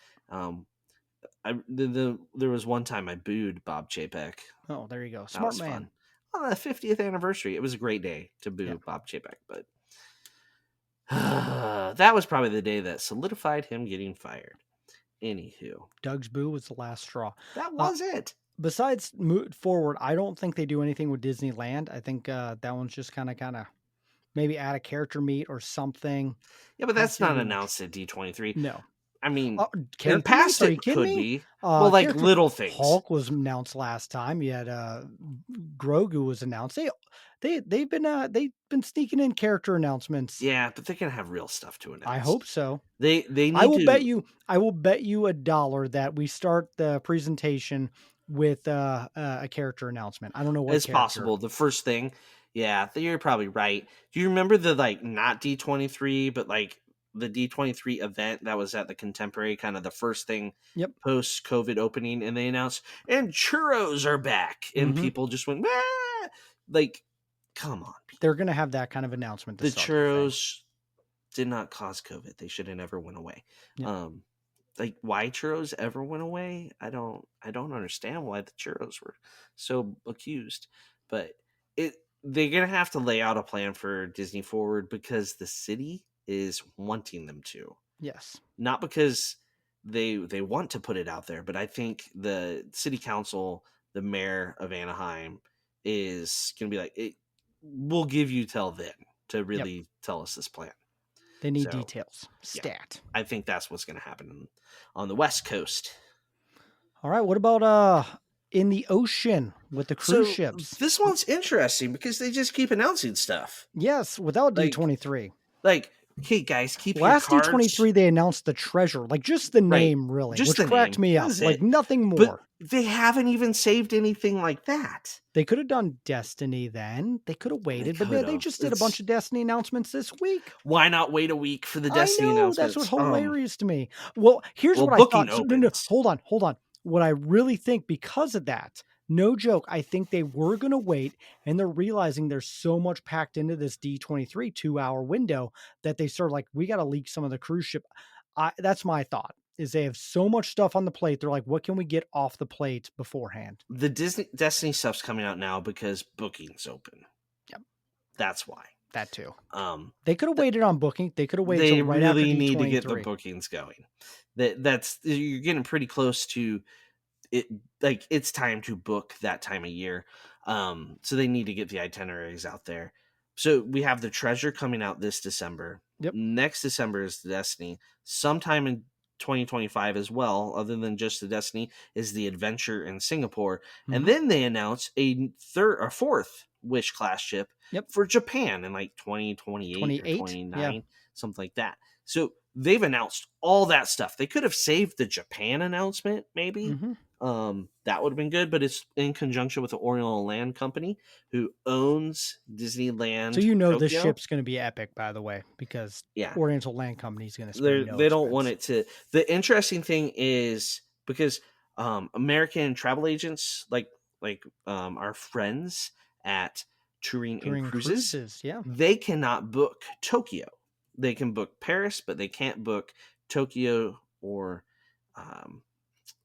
There was one time I booed Bob Chapek. Oh, there you go. That Smart was man. fun. On the 50th anniversary, it was a great day to boo Yeah. Bob Chapek, but that was probably the day that solidified him getting fired. Anywho, Doug's boo was the last straw. that was it. Besides move forward, I don't think they do anything with Disneyland. I think that one's just kind of maybe add a character meet or something. Yeah, but That's that's not gonna be announced at D23. No. I mean, in Character past meets? Are you it kidding could me? be. Well, like Character- little things. Hulk was announced last time. You had Grogu was announced. They've been sneaking in character announcements. Yeah, but they're gonna have real stuff to announce. I hope so. They need I will to. bet you $1 that we start the presentation with a character announcement. I don't know what It's character. possible. The first thing, yeah, you're probably right. Do you remember the not D23, but like the D23 event that was at the Contemporary, kind of the first thing Yep. post COVID opening, and they announced, and churros are back, and Mhm. people just went, "Ah!" Like, come on, They're people. gonna have that kind of announcement to The start their thing. churros did not cause COVID. They should have never went away. Yep. Um, like why churros ever went away, I don't understand why the churros were so accused. But it they're gonna have to lay out a plan for Disney Forward because the city is wanting them to. Yes. Not because they want to put it out there, but I think the city council, the mayor of Anaheim, is gonna be like, we'll give you till then to Yep. really tell us this plan. They need So details. yeah, Stat. I think that's what's going to happen on the West Coast. All right. What about in the ocean with the cruise So ships? this one's interesting because they just keep announcing stuff. Yes, without Like, D23. like, hey guys, keep your Last cards D23, they announced the treasure, like just the right. name, really, Just which the cracked name. me That up. was Like it. nothing But more. they haven't even saved anything like that. They could have done Destiny then. They could have They waited, but could they have. just did a bunch It's of Destiny announcements this week. why not wait a week for the I Destiny know, that's what's announcements? hilarious to me. Well, here's Well, what I booking thought. So, no, opens. hold on. What I really think because of that, no joke, I think they were going to wait and they're realizing there's so much packed into this D23 2-hour window that they sort of like, we got to leak some of the cruise ship. That's my thought is they have so much stuff on the plate. They're like, what can we get off the plate beforehand? The Destiny stuff's coming out now because booking's open. Yep. That's why. That too. Um, They could have waited on booking. They could have waited till they right after really need to get the D23. bookings going. That's you're getting pretty close to it. Like it's time to book that time of year. So they need to get the itineraries out there. So we have the Treasure coming out this December. Yep. Next December is the Destiny. Sometime in 2025 as well, other than just the Destiny, is the Adventure in Singapore. And Mhm. then they announce a third or fourth Wish class ship Yep. for Japan in like 2028 or 28. Yeah. 29, something like that. So they've announced all that stuff. They could have saved the Japan announcement, maybe. Mhm. That would have been good, but it's in conjunction with the Oriental Land Company, who owns So Disneyland you know this Tokyo. ship's going to be epic, by the way, because Yeah, Oriental Land Company is going to spare no they don't want expense. it to. The interesting thing is because American travel agents like our friends at Touring and During Cruises, cruises, yeah. they cannot book Tokyo. They can book Paris, but they can't book Tokyo or um,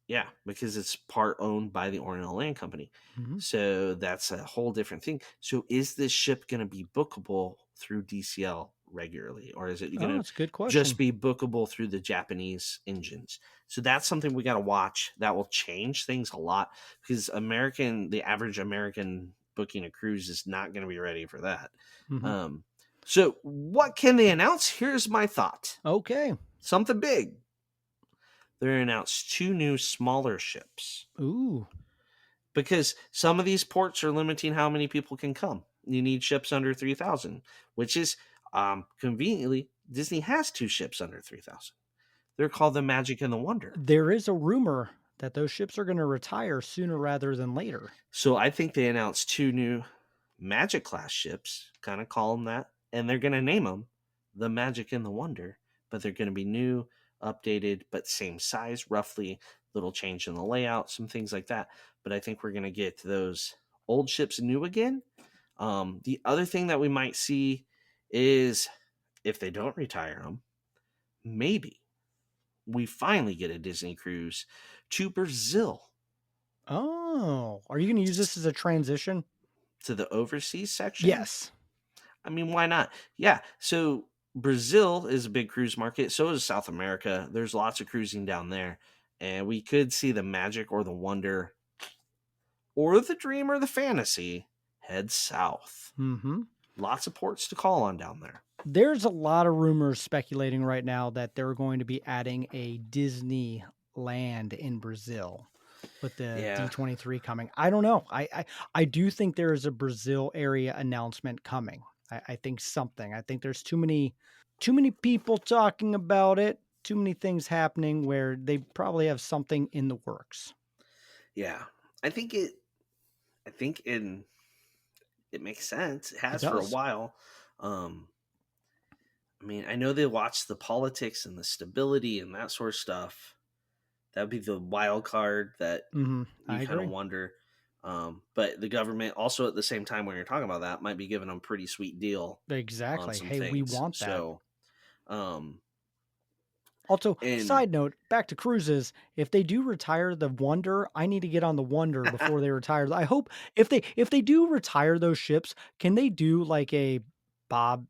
yeah, because it's part owned by the Oriental Land Company. Mhm. So that's a whole different thing. So is this ship going to be bookable through DCL regularly, or is it going Oh, to that's a good just question. be bookable through the Japanese engines? So that's something we got to watch. That will change things a lot because the average American booking a cruise is not going to be ready for that. Mhm. Um, so what can they announce? Here's my thought. Okay. Something big. They announced 2 new smaller ships Ooh. because some of these ports are limiting how many people can come. You need ships under 3,000, which is conveniently Disney has 2 ships under 3,000. They're called the Magic and the Wonder. There is a rumor that those ships are going to retire sooner rather than later. So I think they announced 2 new Magic class ships, kind of call them that, and they're going to name them the Magic and the Wonder, but they're going to be new, updated, but same size roughly, little change in the layout, some things like that. But I think we're going to get those old ships new again. The other thing that we might see is if they don't retire them, maybe we finally get a Disney cruise to Brazil, Oh, are you going to use this as a transition? to the overseas section. Yes. I mean, why not? Yeah. So Brazil is a big cruise market. So is South America. There's lots of cruising down there. And we could see the Magic or the Wonder or the Dream or the Fantasy head south. Mhm. Lots of ports to call on down there. There's a lot of rumors speculating right now that they're going to be adding a Disneyland in Brazil with the Yeah. D23 coming. I don't know. I do think there is a Brazil area announcement coming. I think something. I think there's too many people talking about it, too many things happening where they probably have something in the works. Yeah. I think it makes sense. It It has for a does. while. Um I mean, I know they watch the politics and the stability and that sort of stuff. That would be the wild card that I you kind of agree. wonder. But the government also at the same time when you're talking about that might be giving them a pretty sweet deal on Exactly. some Hey, we things. want that. So, um, Also, and side note, back to cruises, if they do retire the Wonder, I need to get on the Wonder before they retire. I hope if they do retire those ships, can they do like a Bob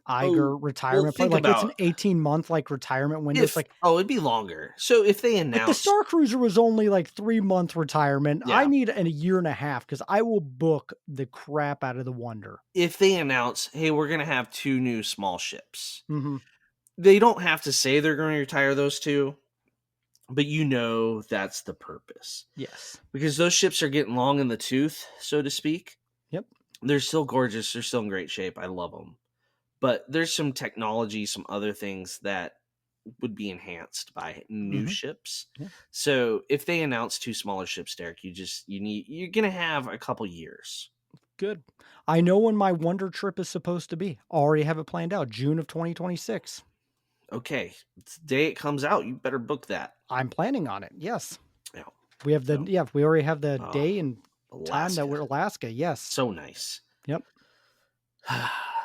oh, Iger well, retirement plan? think Like it's about an 18-month like retirement window. It's if it'd be longer. So if they like the announce Star Cruiser was only like 3-month retirement. I yeah, need a year and a half because I will book the crap out of the Wonder. if they announce, hey, we're gonna have 2 new small ships, Hmm. they don't have to say they're going to retire those 2, but that's the purpose. Yes. Because those ships are getting long in the tooth, so to speak. Yep. They're still gorgeous. They're still in great shape. I love them. But there's some technology, some other things that would be enhanced by new Hmm. ships. Yeah. So if they announce 2 smaller ships, Derek, you're gonna have a couple years. Good. I know when my Wonder trip is supposed to be. Already have it planned out. June of 2026. Okay, it's the day it comes out, you better book that. I'm planning on it. Yes. Yeah. So, We already have the oh, day and time that Alaska, we're Alaska. Yes. so nice. Yep.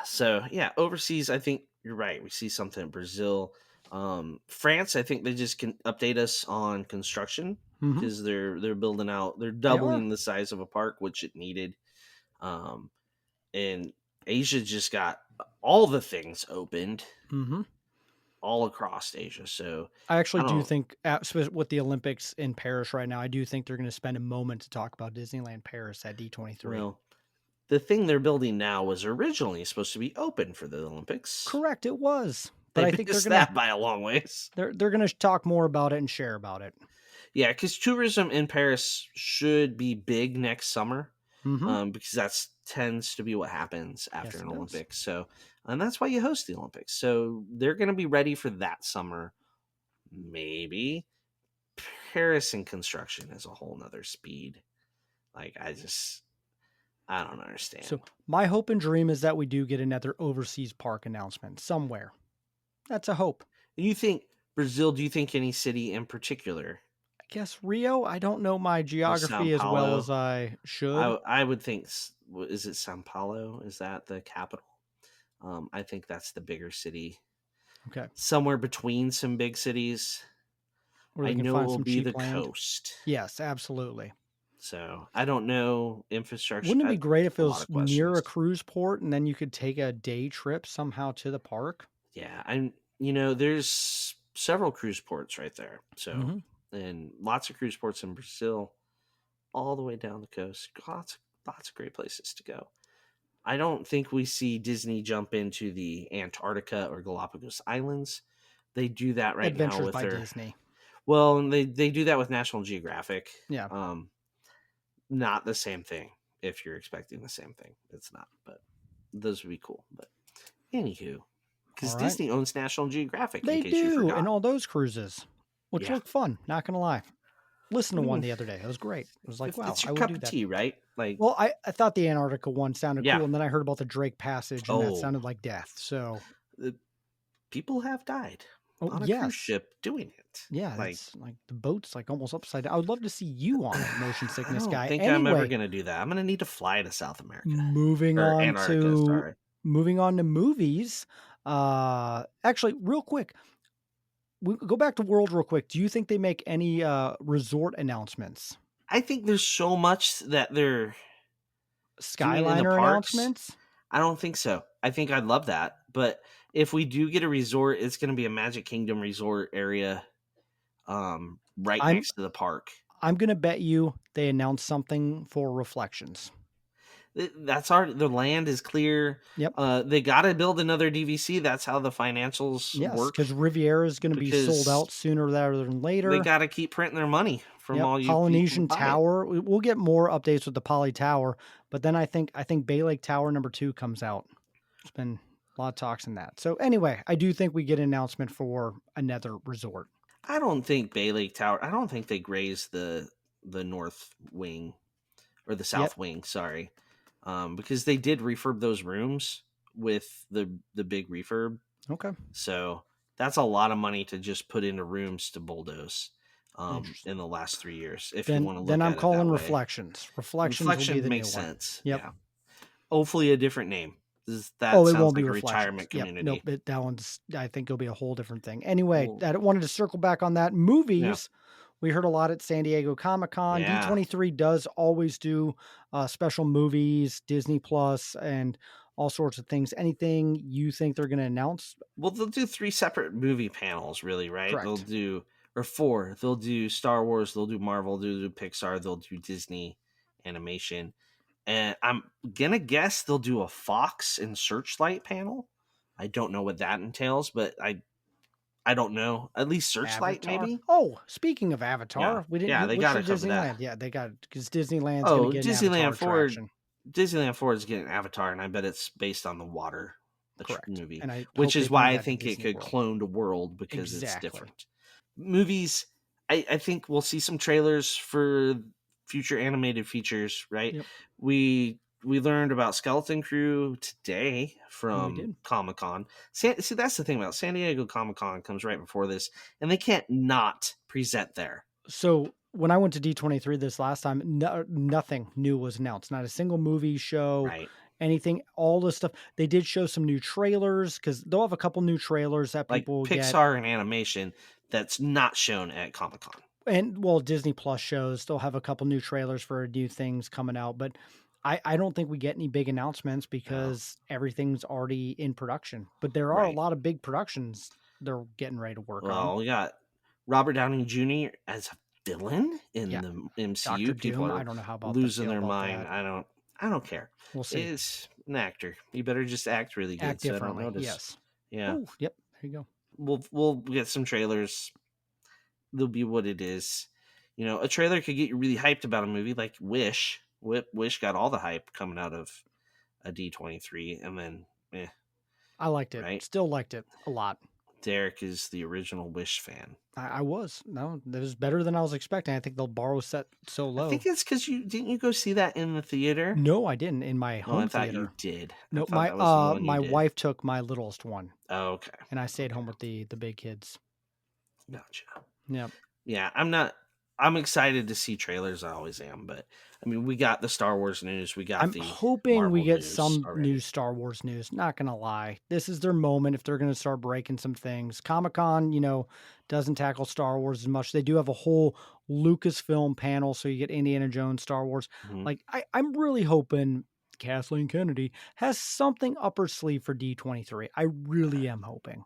So yeah, overseas, I think you're right. We see something in Brazil, France. I think they just can update us on construction Hmm. because they're building out. They're They are. doubling the size of a park, which it needed. Um, and Asia just got all the things opened Hmm. all across Asia. So I I actually do don't. think with the Olympics in Paris right now, I do think they're going to spend a moment to talk about Disneyland Paris at D23. Well, the thing they're building now was originally supposed to be open for the Olympics. Correct. It was. But They I think missed that by a long ways. they're going to talk more about it and share about it. Yeah, because tourism in Paris should be big next summer, Hmm. because that tends to be what happens after Yes, an it does. Olympics. So, and that's why you host the Olympics. So they're going to be ready for that summer. Maybe Paris in construction is a whole nother speed. Like I don't So understand. my hope and dream is that we do get another overseas park announcement somewhere. That's a hope. You think Brazil? Do you think any city in particular, I guess Rio, I don't know my or Sao geography as well as Paulo? I should. I would think. Is it Sao Paulo? Is that the capital? I think that's the bigger city, Okay. somewhere between some big cities. Where I they can know it find will some be cheap the land. coast. Yes, absolutely. So I don't know infrastructure. Wouldn't it be great if A it lot was of near a questions. cruise port and then you could take a day trip somehow to the park? Yeah, there's several cruise ports right there. So Hmm. and lots of cruise ports in Brazil, all the way down the coast. Lots of great places to go. I don't think we see Disney jump into the Antarctica or Galapagos Islands. They do that right now Adventures with by their Disney. well, and they do that with National Geographic. Yeah. Um, Not the same thing. If you're expecting the same thing, it's not. But those would be cool. But anywho, All because right. Disney owns National Geographic, in They case you do. And forgot. all those cruises, which Yeah, look fun. Not going to lie. Listen I to one mean, the other day. It was great. It was like, if wow, it's I your would cup do of that. tea, right? Like, Well, I thought the Antarctica one sounded yeah. cool. And then I heard about the Drake Passage and that Oh, sounded like death. So, the people have died oh, on a cruise yes. ship doing it. Yeah, Like, it's like the boat's like almost upside down. I would love to see you on it, motion I sickness don't guy. think I'm ever Anyway, gonna do that. I'm gonna need to fly to South America moving or on Antarctica. to Sorry. moving on to movies. Actually, real quick, we go back to World real quick. Do you think they make any resort announcements? I think there's so much that they're doing in the Skyliner parks. announcements? I don't think so. I think I'd love that. But if we do get a resort, it's going to be a Magic Kingdom resort area, right I'm next to the park. I'm gonna bet you they announced something for Reflections. That's our the land is clear. Yep. They got to build another DVC. That's how the financials Yes, work because Riviera is going to be sold because out sooner rather than they later. got to keep printing their money from Yep, all you people who Polynesian buy it. Tower. We'll get more updates with the Poly Tower, but then I think Bay Lake Tower #2 comes out. It's been a lot of talks in that. So anyway, I do think we get an announcement for another resort. I don't think Bay Lake Tower. I don't think they graze the north wing or the Yet, south wing. Sorry, because they did refurb those rooms with the big refurb. Okay. So that's a lot of money to just put into rooms to bulldoze Interesting. in the last 3 years, if you Then want to then look I'm at it that calling way. Reflections. Reflections will be Reflection the new makes one. sense. Yep. Yeah. Hopefully a different name. That Oh, it sounds won't be like a Reflections. retirement Yep. community. Nope. That one's, I think it'll be a whole different thing. Anyway, Well, I wanted to circle back on that. yeah. Movies, we heard a lot at San Diego Comic-Con. Yeah. D23 does always do special movies, Disney Plus, and all sorts of things. Anything you think they're going to announce? Well, they'll do 3 separate movie panels, really, right? They'll Correct. do or 4. They'll do Star Wars, they'll do Marvel, they'll do Pixar, they'll do Disney animation, and I'm gonna guess they'll do a Fox and Searchlight panel. I don't know what that entails, but I don't know. At least Searchlight, Avatar. maybe? Oh, speaking of Yeah. Avatar, we didn't Yeah, do they which gotta of cover that. Disneyland? Yeah, they got because Disneyland's going to Oh, get an Avatar attraction. Disneyland Forward is getting Avatar, and I bet it's based on the water, Correct. movie, And I which hope they is bring why I that to think it Disney could World. clone to World because it's Exactly. different. Movies, I think we'll see some trailers for future animated features, right? Yep. We learned about Skeleton Crew today We from did. Comic Con. See, that's the thing about San Diego Comic Con comes right before this, and they can't not present there, So when I went to D23 this last time, nothing new was announced. Not a single movie show, right? anything, all the stuff. They did show some new trailers because they'll have a couple new trailers that Like people will get. Pixar and animation that's not shown at Comic Con. And well, Disney Plus shows, they'll have a couple new trailers for new things coming out. But I don't think we get any big announcements No, because everything's already in production. But there are a right. lot of big productions they're getting ready to work on. Well, we got Robert Downey Jr. as a villain in Yeah. the MCU. Doctor People Doom, I are don't know how about the losing feel their about mind. that. I don't care. We'll see. It's an actor. You better just act really good Act so I don't differently. notice. Yes. Yeah. Oh, yep. There you go. We'll get some trailers. They'll be what it is. You know, a trailer could get you really hyped about a movie like Wish. Wish got all the hype coming out of a D23 and then I liked it. right? Still liked it a lot. Derek is the original Wish fan. I was. No, that was better than I was expecting. I think they'll borrow set so I low. think it's because you go see that in the theater? No, I didn't in my Oh, I home thought you theater. did. I No, thought that was the one you my did. wife took my littlest one, Oh, okay. and I stayed home Okay. with the big kids. Gotcha. Yep. Yeah, I'm excited to see trailers. I always am, but I mean, we got the Star Wars news. We got I'm the hoping we Marvel get news some new already. Star Wars news. Not gonna lie, this is their moment if they're gonna start breaking some things. Comic Con, doesn't tackle Star Wars as much. They do have a whole Lucasfilm panel, so you get Indiana Jones, Star Wars. Mhm. Like I'm really hoping Kathleen Kennedy has something up her sleeve for D23. I really am hoping.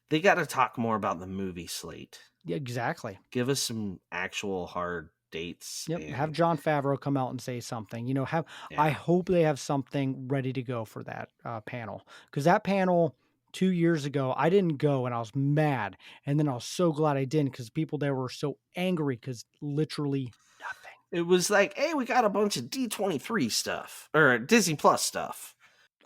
They got to talk more about the movie slate. Yeah, exactly. Give us some actual hard dates Yep. Have and John Favreau come out and say something. I yeah. hope they have something ready to go for that panel because that panel 2 years ago I didn't go and I was mad, and then I was so glad I didn't because people there were so angry because literally nothing. It was like, hey, we got a bunch of D23 stuff or Disney Plus stuff.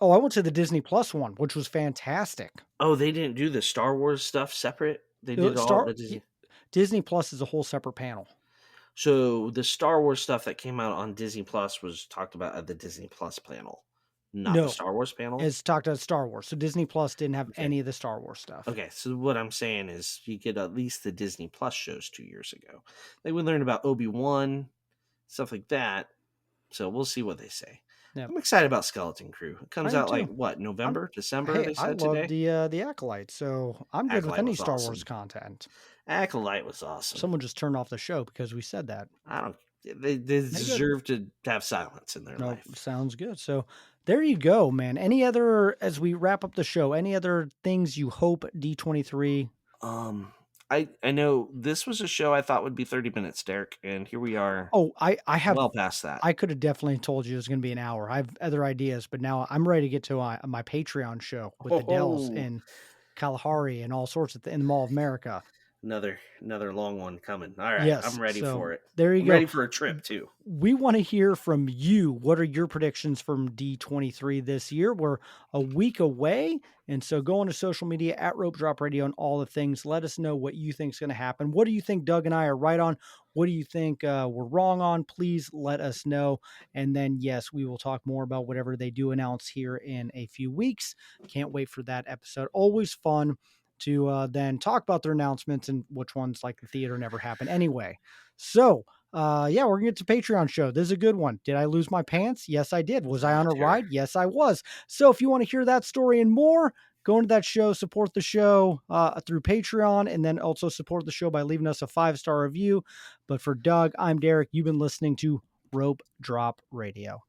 Oh, I went to the Disney Plus one, which was fantastic. Oh, they didn't do the Star Wars stuff separate. They did all Star the Disney. Disney Plus is a whole separate panel. So the Star Wars stuff that came out on Disney Plus was talked about at the Disney Plus panel, not the No, Star Wars panel. it's talked about Star Wars. So Disney Plus didn't have Okay. any of the Star Wars stuff. Okay, so what I'm saying is you get at least the Disney Plus shows 2 years ago. Like we learned about Obi-Wan, stuff like that. So we'll see what they say. Yep. I'm excited about Skeleton Crew. It comes I am out like too. what, November, December, Hey, they I said love today? the Acolyte, so I'm good with Acolyte any was Star awesome. Wars content. Acolyte was awesome. Someone just turned off the show because we said that. I don't they deserve to have silence in their No, life. sounds good. So there you go, man. Any other, as we wrap up the show, any other things you hope D23? I know this was a show I thought would be 30 minutes, Derek, and here we are Oh, I have, well past that. I could have definitely told you it was going to be an hour. I have other ideas, but now I'm ready to get to my Patreon show with the Dells Oh, in Kalahari and all sorts of in the Mall of America. Another long one coming. All right, Yes. I'm ready So for it. there you I'm go. ready for a trip too. We want to hear from you. What are your predictions from D23 this year? We're a week away. And so go on to social media at Rope Drop Radio and all the things. Let us know what you think is going to happen. What do you think Doug and I are right on? What do you think we're wrong on? Please let us know. And then, yes, we will talk more about whatever they do announce here in a few weeks. Can't wait for that episode. Always fun to then talk about their announcements and which ones, like the theater, never happened anyway. So, yeah, we're gonna get to Patreon show. This is a good one. Did I lose my pants? Yes, I did. Was I on a Sure. ride? Yes, I was. So if you want to hear that story and more, go into that show, support the show through Patreon, and then also support the show by leaving us a 5-star review. But for Doug, I'm Derek. You've been listening to Rope Drop Radio.